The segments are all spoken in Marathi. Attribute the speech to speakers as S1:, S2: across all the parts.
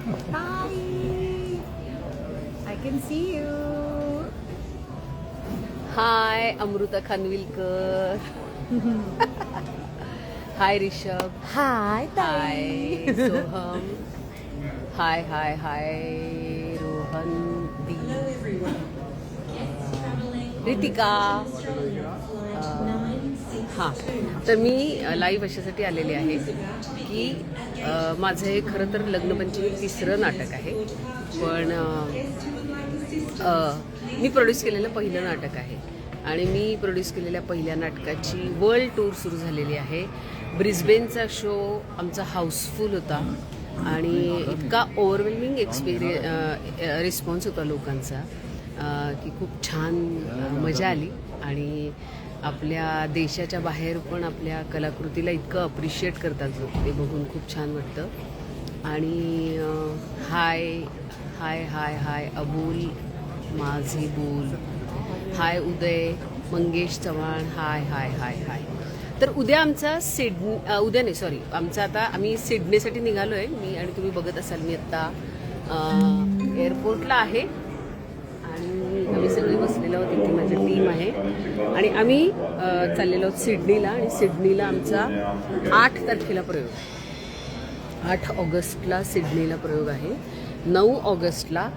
S1: Hi. I can see you.
S2: High Amruta Khanvilkar. High Rishabh.
S1: Hi.
S2: हाय सोहम. हाय हाय हाय रोहन दी. रितिका. हां तर मी लाईव्ह अशासाठी आलेले आहे की माझं हे खरं तर लग्नपंचमी तिसरं नाटक आहे. पण मी प्रोड्यूस केलेलं पहिलं नाटक आहे आणि मी प्रोड्यूस केलेल्या पहिल्या नाटकाची वर्ल्ड टूर सुरू झालेली आहे. ब्रिस्बेनचा शो आमचा हाऊसफुल होता आणि इतका ओव्हरवेल्मिंग रिस्पॉन्स होता लोकांचा की खूप छान मजा आली. आणि आपल्या देशाच्या बाहेर पण आपल्या कलाकृतीला इतकं अप्रिशिएट करतात लोक, ते बघून खूप छान वाटतं. आणि हाय हाय हाय हाय अबुल माझे बोल. हाय उदय मंगेश चव्हाण. हाय हाय हाय हाय. तर उद्या आमचा उद्या नाही सॉरी आमचा आता आम्ही सिडनीसाठी निघालो आहे. मी आणि तुम्ही बघत असाल मी आत्ता एअरपोर्टला आहे आणि आम्ही सगळे बसलेलो आहोत. इथे माझी टीम आहे आणि आम्ही चाललेलो आहोत सिडनीला. आणि सिडनीला आमचा 8 तारखेला प्रयोग, 8 ऑगस्टला सिडनीला प्रयोग आहे. 9 ऑगस्टला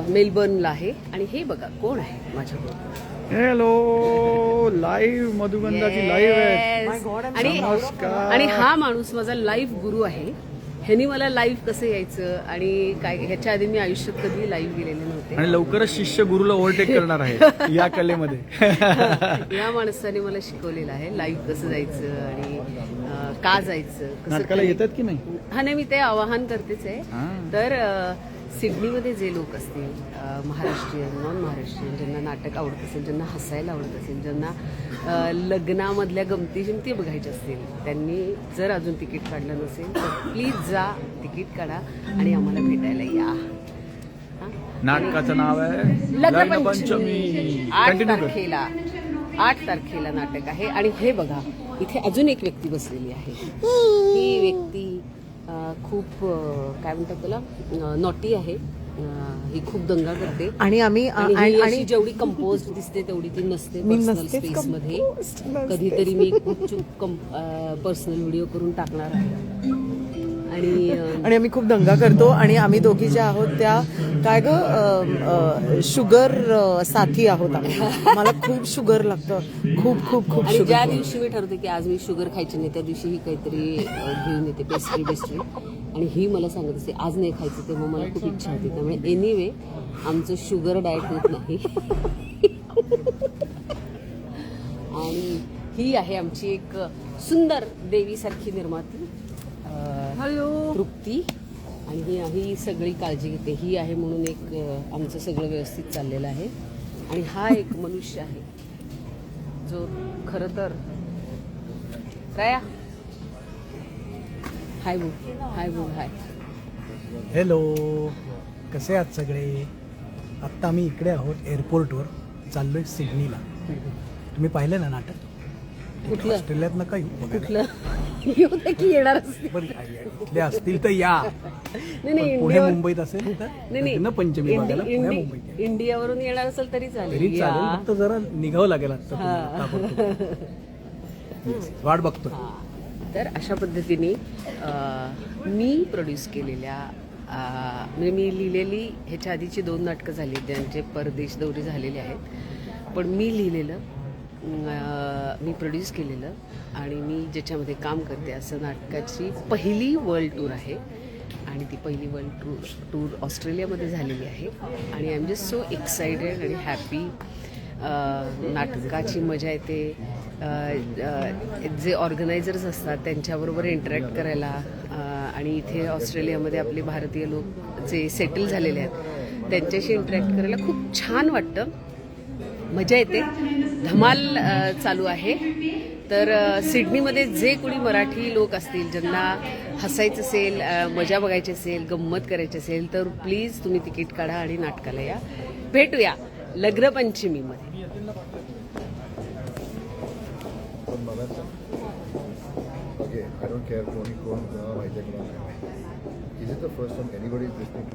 S2: मेलबर्नला आहे. आणि हे बघा कोण आहे माझ्याबरोबर.
S3: हॅलो, लाईव्ह मधुगंधाची लाईव्ह आहे.
S2: आणि हा माणूस माझा लाईव्ह गुरु आहे. ह्यानी मला लाईव्ह कसं यायचं आणि काय ह्याच्या आधी मी आयुष्यात कधी लाईव्ह गेलेले नव्हते.
S3: आणि लवकरच शिष्य गुरुला ओव्हरटेक करणार आहे या कलेमध्ये.
S2: या माणसाने मला शिकवलेलं आहे लाईव्ह कसं जायचं आणि का जायचं,
S3: नाटकाला येतात की नाही.
S2: हा नाही मी ते आवाहन करतेच आहे. तर सिडनीमध्ये जे लोक असतील महाराष्ट्रीयन नॉन महाराष्ट्रीयन, ज्यांना नाटक आवडत असेल, ज्यांना हसायला आवडत असेल, ज्यांना लग्नामधल्या गमती जमती बघायच्या असतील, त्यांनी जर अजून तिकीट काढलं नसेल तर प्लीज जा तिकीट काढा आणि आम्हाला भेटायला या.
S3: नाटकाचं नाव आहे
S2: लग्नपंचमी. 8 तारखेला नाटक आहे. आणि हे बघा इथे अजून एक व्यक्ती बसलेली आहे. ही व्यक्ती खूप काय म्हणतात त्याला नॉटी आहे. ही खूप दंगा करते
S1: आणि आम्ही
S2: आणि जेवढी कंपोज दिसते तेवढी ती नसते पर्सनल स्पेस मध्ये. कधीतरी मी खूप चूक पर्सनल व्हिडिओ करून टाकणार आहे.
S1: आणि आम्ही खूप दंगा करतो. आणि आम्ही दोघी ज्या आहोत त्या काय ग शुगर साथी आहोत आम्ही. मला खूप शुगर लागतं, खूप खूप खूप.
S2: आणि ज्या दिवशी मी ठरवते की आज मी शुगर खायची नाही त्या दिवशी ही काहीतरी घेऊन येते पेस्ट्री आणि ही मला सांगत असते आज नाही खायचं, तेव्हा मला खूप इच्छा होती. त्यामुळे एनिवे आमचं शुगर डाएट होत नाही. आणि ही आहे आमची एक सुंदर देवीसारखी निर्माती तृप्ती. आणि ही सगळी काळजी घेते. ही आहे म्हणून एक आमचं सगळं व्यवस्थित चाललेलं आहे. आणि हा एक मनुष्य आहे जो खरं तर राया हाय बोल हाय.
S4: हॅलो, कसे आहात सगळे. आत्ता आम्ही इकडे आहोत एअरपोर्टवर, चाललोय सिडनीला. तुम्ही पाहिलं ना नाटक.
S2: कुठलं
S4: ऑस्ट्रेलियात नका येऊ.
S2: कुठलं येऊ दे की येणार
S4: इथले असतील तर या.
S2: नाही
S4: पुणे मुंबईत असेल तर लग्नपंचमी बघायला पुणे मुंबईत
S2: इंडियावरून येणार असेल तरी
S4: तरी
S2: चालेल.
S4: चालेल, फक्त जरा निघावं लागेल आता. वाट बघतो.
S2: तर अशा पद्धतीने मी प्रोड्यूस केलेल्या म्हणजे मी लिहिलेली ह्याच्या आधीची 2 नाटकं झाली ज्यांचे परदेश दौरे झालेले आहेत. पण मी लिहिलेलं मी प्रोड्यूस केलेलं आणि मी ज्याच्यामध्ये काम करते असं नाटकाची पहिली वर्ल्ड टूर आहे. आणि ती पहिली वर्ल्ड टूर ऑस्ट्रेलियामध्ये झालेली आहे. आणि I am just so excited आणि हॅपी. नाटकाची मजा येते. जे ऑर्गनायझर्स असतात त्यांच्याबरोबर इंटरॅक्ट करायला आणि इथे ऑस्ट्रेलियामध्ये आपले भारतीय लोक जे सेटल झालेले आहेत त्यांच्याशी इंटरॅक्ट करायला खूप छान वाटतं, मजा येते. धमाल चालू आहे. तर सिडनीमध्ये जे कोणी मराठी लोक असतील ज्यांना हसायचं असेल, मजा बघायची असेल, गंमत करायची असेल तर प्लीज तुम्ही तिकीट काढा आणि नाटकाला या. भेटूया लग्नपंचमीमध्ये.
S5: ओके आय डोंट केअर कोणी कोण कोणाला माहिती आहे कोणाला नाही. Is it the first time anybody is listening